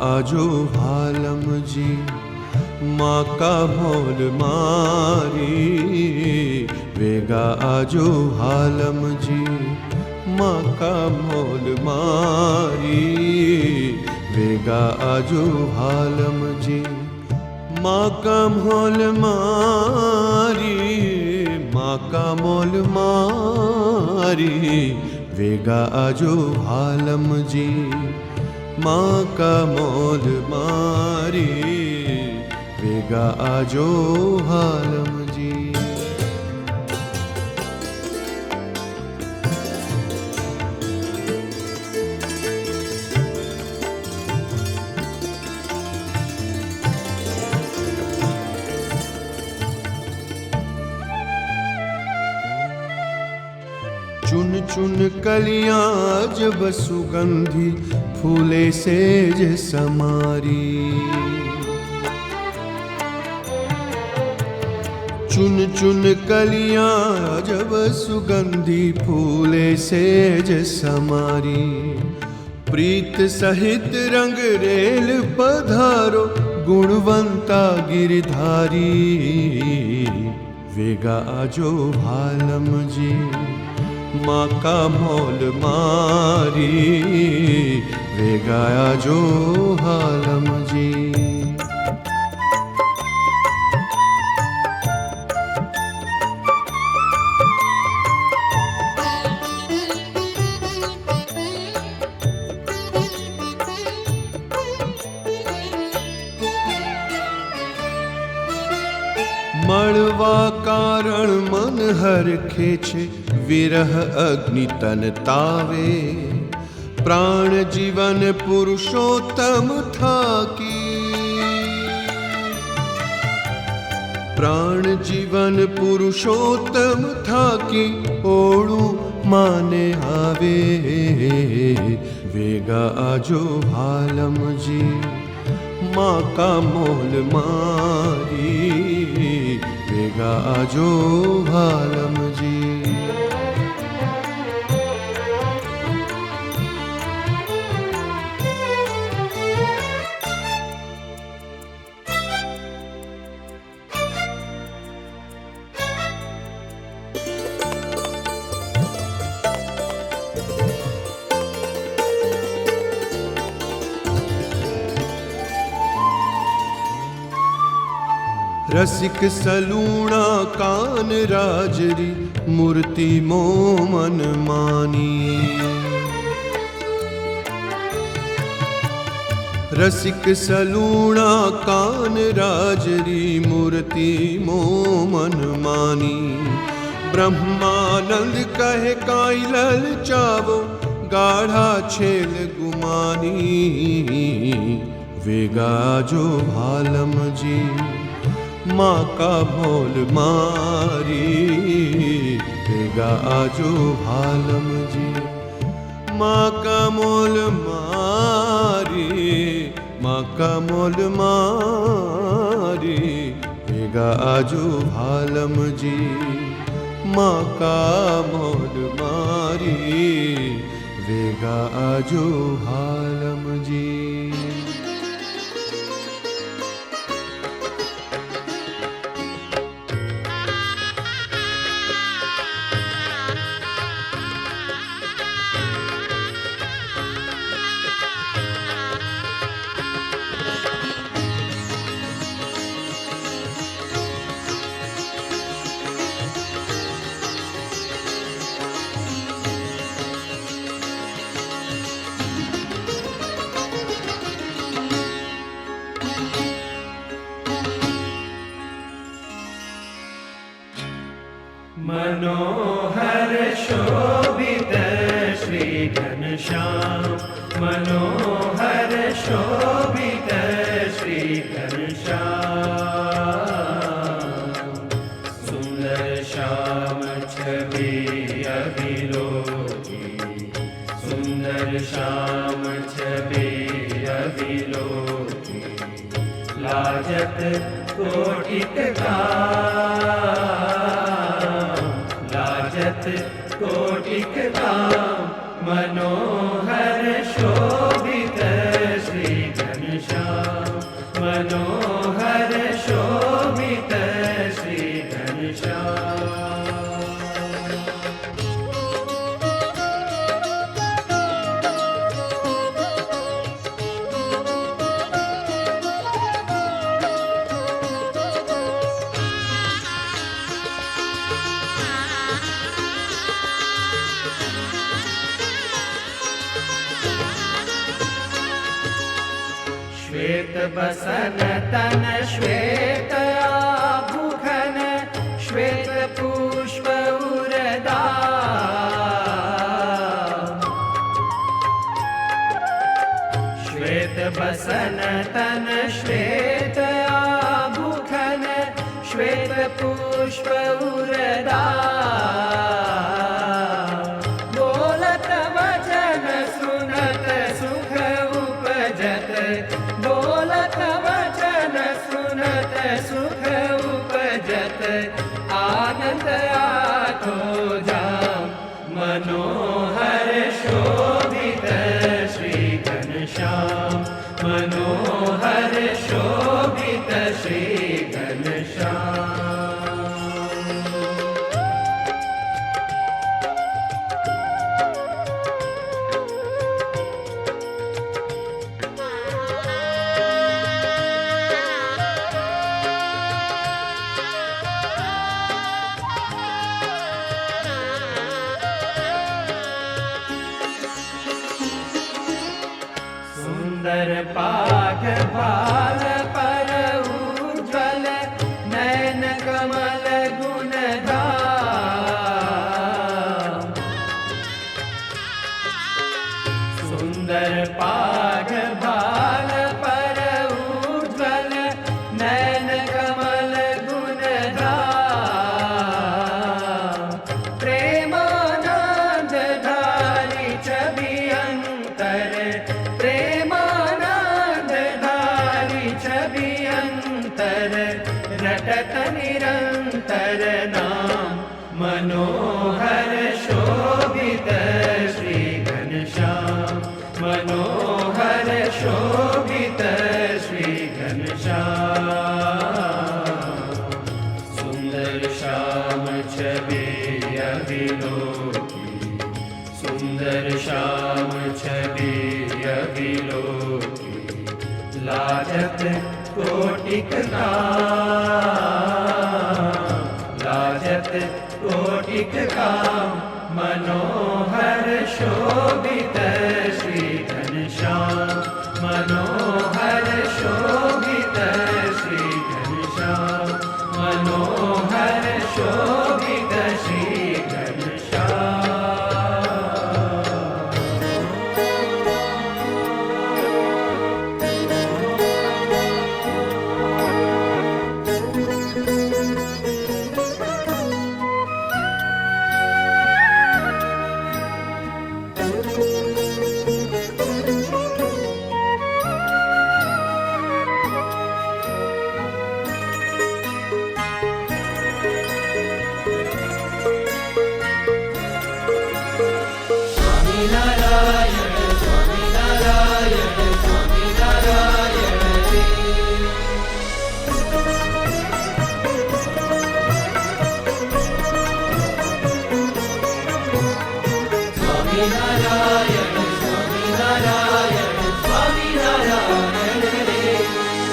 आजो भालम जी माँ का मोल मारी, वेगा आजो भालम जी माँ का मोल मारी, वेगा आजो भालम जी माँ का मोल मारी, माँ का मोल मारी, वेगा आजो भालम जी माँ का मोल मारी, वेगा आजो भालम जी। चुन चुन कलियां जब सुगंधी फूले सेज समारी, चुन चुन कलियां जब सुगंधी फूले सेज समारी, प्रीत सहित रंग रेल पधारो गुणवंता गिरधारी, वेगा आजो भालम जी माँ का मोल मारी, वेगा आजो भालम जी। मळवा कारण मन हर खेचे, विरह अग्नि तन तावे, प्राण जीवन पुरुषोत्तम थाकी, प्राण जीवन पुरुषोत्तम थाकी, ओळू माने आवे, वेगा आजो भालम जी माँ का मोल मारी, वेगा आजो भालम जी। रसिक सलूणा कान राजरी, मूर्ति मोमन मानी, रसिक सलूणा कान राजरी, मूर्ति मोमन मानी, ब्रह्मानंद कहे काई ललचावो, गाढ़ा छेल गुमानी, वेगा आजो भालम जी माँ का मोल मारी, वेगा आजो भालम जी माँ का मोल मारी, माँ का मोल मारी, वेगा आजो भालम जी माँ का मोल मारी, वेगा आजो भालम जी। मनोहर शोभित श्री घनश्याम, मनोहर शोभित श्री घनश्याम, सुंदर श्याम छवि अविलोकी, सुंदर श्याम छवि अविलोकी, लाजत कोटिक कोटिक धाम, मनोहर शोभित श्री घनश्याम। श्वेत बसन तन श्वेत आभूषण श्वेत पुष्प उरदा श्वेत बसन तन श्वेत आभूषण श्वेत पुष्प उरदा बोलत वचन सुनत सुख उपजत बोलत वचन सुनत सुख उपजत आनंद आठो जाम मनोहर शोभित श्री घनश्याम मनोहर शोभित श्री घनश्याम सुंदर पाठ भाल पर उज्ज्वल नयन कमल गुणधाम सुंदर पाठ भाल पर उज्ज्वल नयन कमल गुणधाम प्रेमानंद धारी छवि अंतर छवि अंतर रटत निरंतर नाम मनोहर शोभित श्री घनश्याम मनोहर शोभित श्री घनश्याम सुंदर श्याम छवि अविलोकी सुंदर श्याम छवि अविलोकी लाजत कोटिक काम लाजत कोटिक काम मनोहर शोभित श्री घनश्याम मनोहर शोभित श्री घनश्याम मनोहर शोभित श्री घनश्याम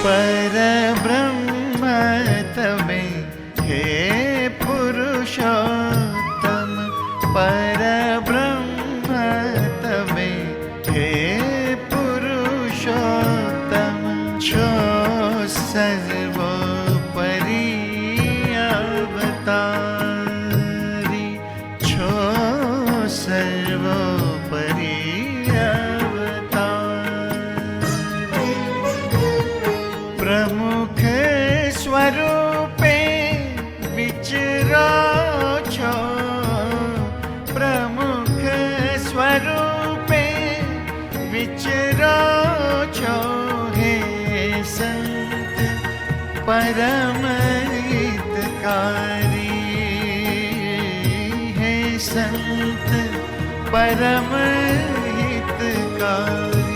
पर ब्रह्म तमें हे पुरुषोत्तम पर ब्रह्म तमें हे पुरुषोत्तम छो सर्वोपरि अवतारी छो सर्वोपरि प्रमुख स्वरूपे विचरो छो प्रमुख स्वरूपे विचरो छो हे संत परम हितकारी हे संत परम हितकारी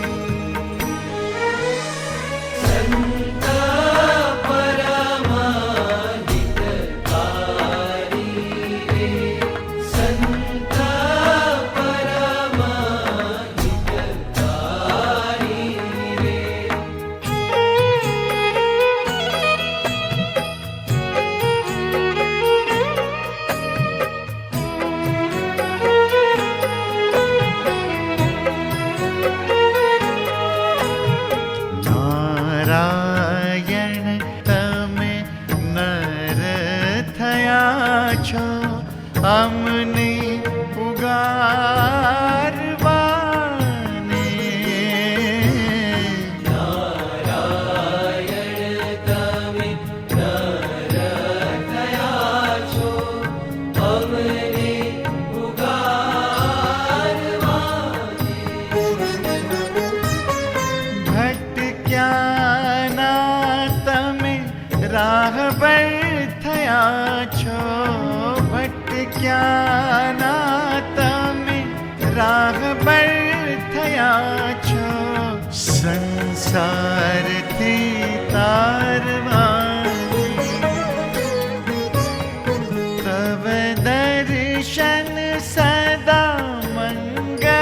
अमने उगारवाने નારાયણ તમે નર થયા છો અમને ઉગારવાને ભટક્યાના તમે રાહબર થયા છો ભટક્યાના તમે રાહબર થયા છો સંસારથી તારવાની તવ દર્શન સદા મંગલકારી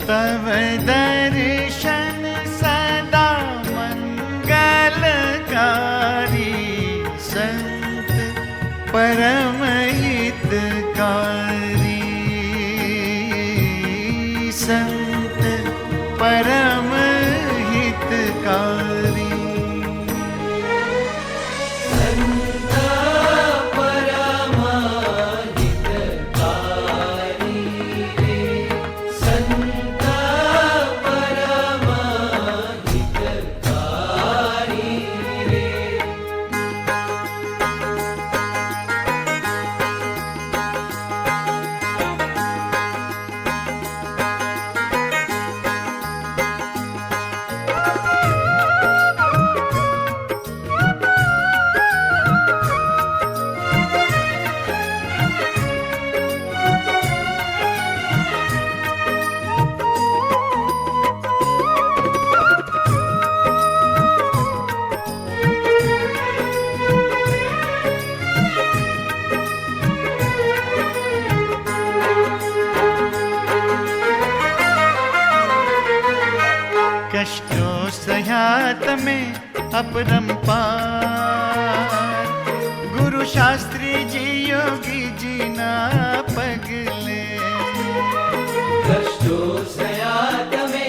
તવ દર્શન સદા મંગલકારી સંત પરમ હિતકારી સંત પરમ હિતકારી कष्टों सह्या तमे अपरंपार गुरु शास्त्री जी योगी जी ना पगले કષ્ટો સયા તમે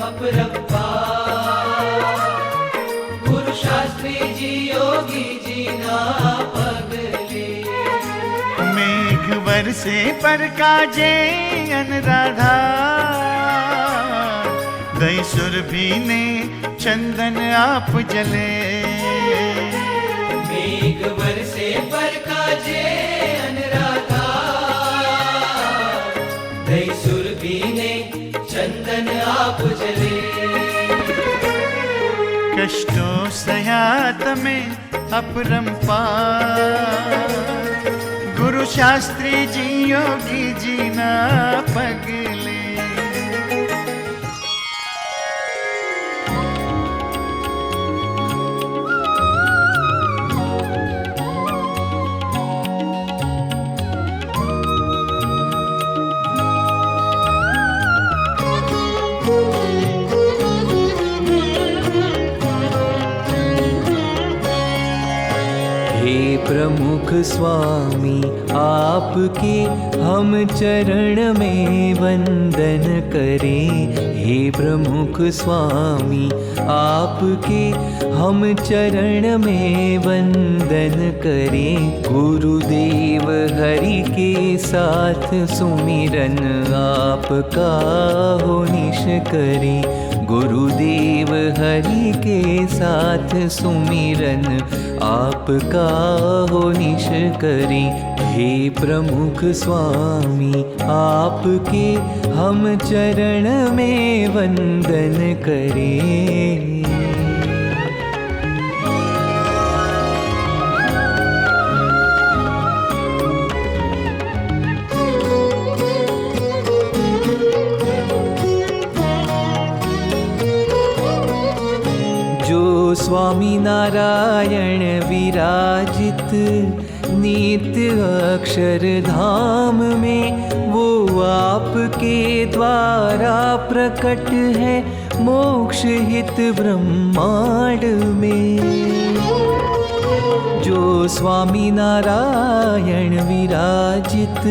અપરંપાર ગુરુ શાસ્ત્રીજી યોગીજીના પગલે मेघ वर्षे पर काजे अनुराधा दई सुरभि ने चंदन आप जले મેઘ વરસે પર કાજે અનરાધા દઈ સુરભીને ચંદન આપ જલે कष्टों सह्या तमे अपरंपार गुरु शास्त्री जी योगी जी ना पगले हे प्रमुख स्वामी आपके हम चरण में वंदन करें हे प्रमुख स्वामी आपके हम चरण में वंदन करें गुरुदेव हरि के साथ सुमिरन आपका हो निश करें गुरुदेव हरि के साथ सुमिरन आपका हो निश करें हे प्रमुख स्वामी आपके हम चरण में वंदन करें स्वामी नारायण विराजित नित्य अक्षरधाम में वो आपके द्वारा प्रकट है मोक्ष हित ब्रह्मांड में जो स्वामी नारायण विराजित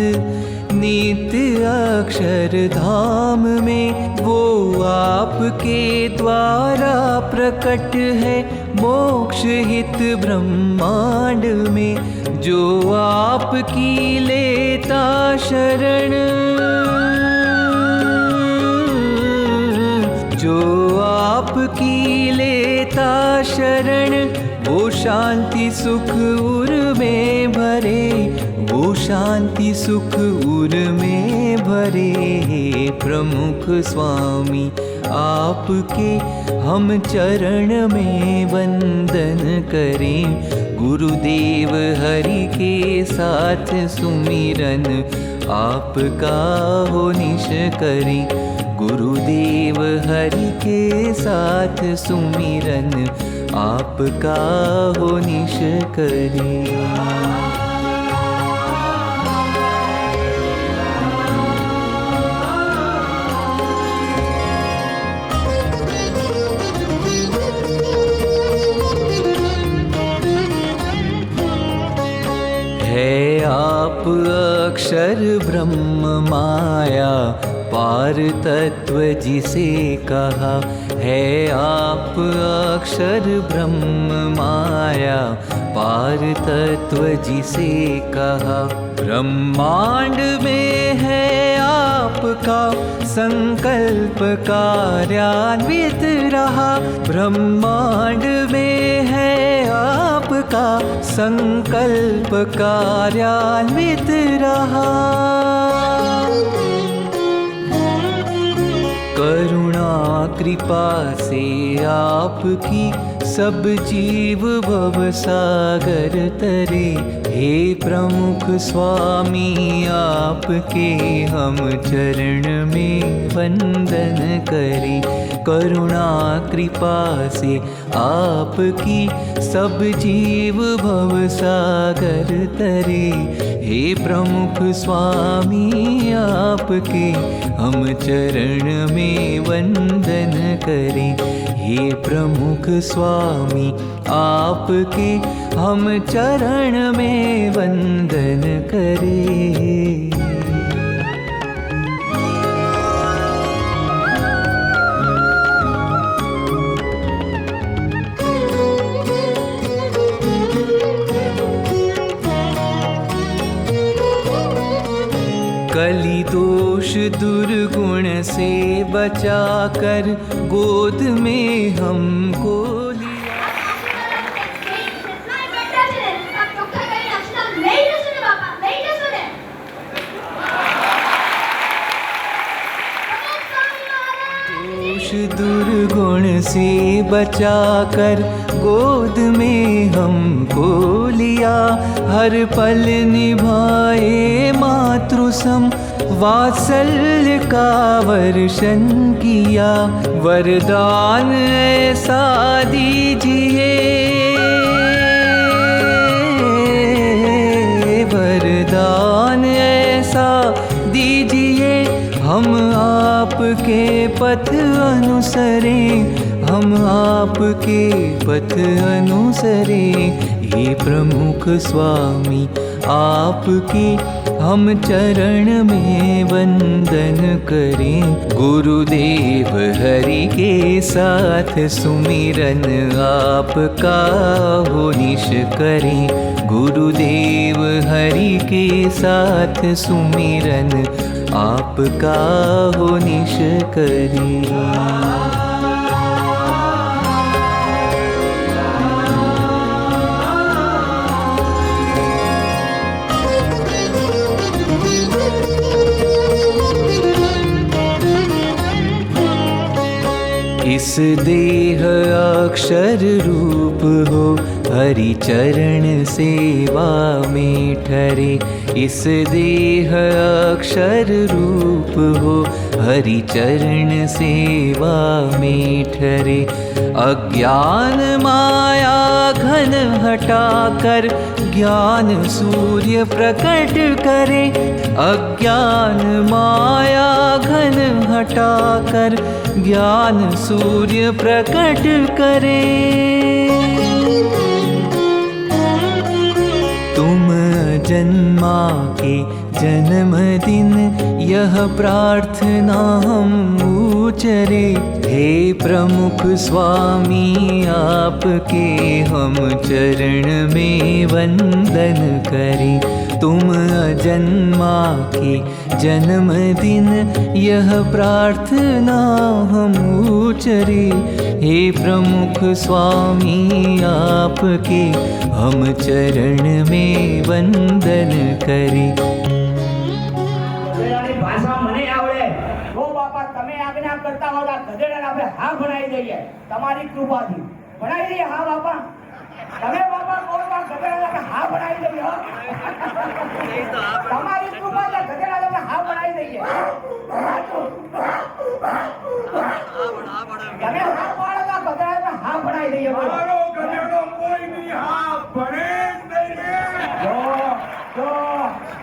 नित्य अक्षरधाम में वो आपके द्वारा प्रकट है मोक्ष हित ब्रह्मांड में जो आपकी लेता शरण, जो आपकी लेता शरण, वो शांति सुख उर में भरे, वो शांति सुख उर में भरे। प्रमुख स्वामी आपके हम चरण में वंदन करें, गुरुदेव हरि के साथ सुमिरन आपका हो निश करें, गुरुदेव हरि के साथ सुमिरन आपका हो निश करें। है आप अक्षर ब्रह्म माया पार तत्व जिसे कहा, है आप अक्षर ब्रह्म माया पार तत्व जिसे कहा। ब्रह्मांड में है आपका संकल्प कार्यान्वित रहा, ब्रह्मांड में है आपका संकल्प कार्यान्वित रहा। करुणा कृपा से आपकी सब जीव भव सागर तरे, हे प्रमुख स्वामी आपके हम चरण में वंदन करें। करुणा कृपा से आपकी सब जीव भव सागर तरे, हे प्रमुख स्वामी आपके हम चरण में वंदन करें। हे प्रमुख स्वामी आपके हम चरण में वंदन करें। कली दोष दुर्गुण से बचाकर गोद में हमको लिया। दोष दुर्गुण से बचाकर गोद में हमको लिया, हर पल निभाए मातृसम वात्सल्य का वर्षण किया। वरदान ऐसा दीजिए, वरदान ऐसा दीजिए, हम आपके पथ अनुसरें, हम आपके पथ अनुसरें। हे प्रमुख स्वामी आपके हम चरण में वंदन करें, गुरुदेव हरि के साथ सुमिरन आपका हो निश करें, गुरुदेव हरि के साथ सुमिरन आपका हो निश करें। इस देह अक्षर रूप हो हरि चरण सेवा में ठरे, इस देह अक्षर रूप हो हरि चरण सेवा में ठरे। अज्ञान माया घन हटाकर ज्ञान सूर्य प्रकट करे, अज्ञान माया घन हटाकर ज्ञान सूर्य प्रकट करे। तुम अजन्मा के जन्मदिन यह प्रार्थना हम उचरे। हे प्रमुख स्वामी आपके हम चरण में वंदन करें। तुम अजन्मा के जन्मदिन यह प्रार्थना हम उचरे। हे प्रमुख स्वामी आपके हम चरण में वंदन करें। ગધેડાની ભાષા મને આવડે. જો બાપા તમે આજ્ઞા કરતા હો તો ગધેડાને આપણે હા ભણાવી દઈએ તમારી કૃપાથી. ભણાવી દઈએ હા બાપા. તમે બાપા કોણ માં ગધેડાને આપણે હા ભણાવી દઈએ હો. તમારી કૃપાથી ગધેડાને આપણે હા ભણાવી દઈએ. તમે હા પાડો તો ગધેડાને હા ભણાવી દઈએ. બોલો. ગધેડો કોઈ ની હા ભણે જ નહીં.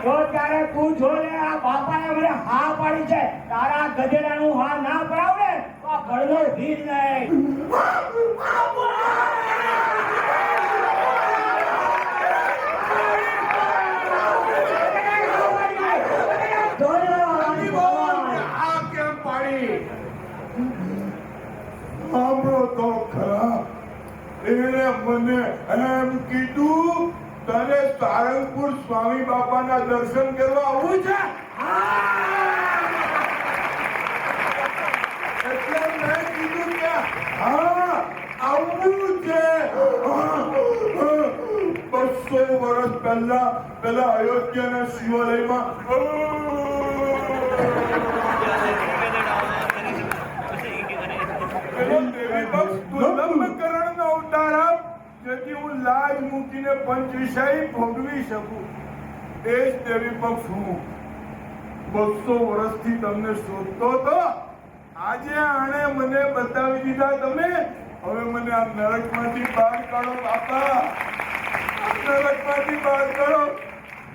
તો ત્યારે તું જો ને આ બાપાએ મને હા પાડી છે. તારા ગધેડાનું હા ના પડાવડે તો આ ઘરનો ભીડ નહીં. આ કેમ પાડી? સાંભળો તો ખરા. એને મને એમ કીધું તને સારંગપુર સ્વામી બાપાના દર્શન કરવા આવવું છે. એટલે મેં કીધું કે હા આવવું છે. 200 વર્ષ પેલા અયોધ્યાના શિવાલયમાં પેલો દેવી પક્ષ દુર્લભકરણનો અવતાર આપ, જેથી હું લાજ મૂકીને પંચવિષય ભોગવી શકું. એ જ દેવી પક્ષ હું. 200 વર્ષથી તમને શોધતો હતો. આજે આણે મને બતાવી દીધા તમે. હવે મને આ નરકમાંથી બહાર કાઢો બાપા. નરકમાંથી બહાર કાઢો,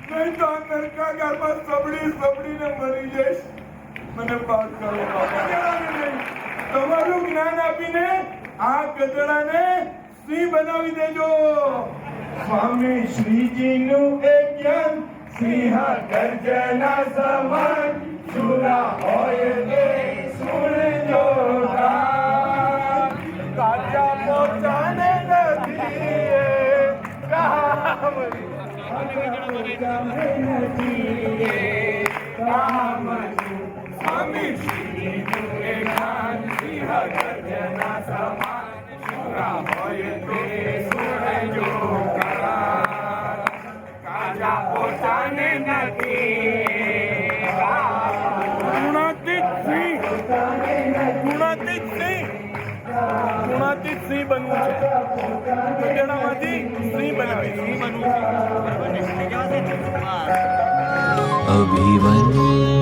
નહીં તો આ નરકાગારમાં સબડીને મરી જઈશ. મને બહાર કાઢો બાપા. તમારું જ્ઞાન આપીને આ ગધેડાને સિંહ બનાવી દેજો. સ્વામી શ્રીજીનું એ જ્ઞાન સિંહ ગર્જના સમાન. સુરા હોય તે સુણજો કાન. કાચા પોતાને નથી એ કામ. સ્વામી શ્રીજીનું એ જ્ઞાન સિંહ ગર્જના સમાન. સુરા હોય તે સુણજો કાન. કાચા પોતાને નથી ગુણાતીત સિંહ બનવું છે. ગધેડામાંથી સિંહ બનાવી સિંહ બનવું છે. अभिवन्दे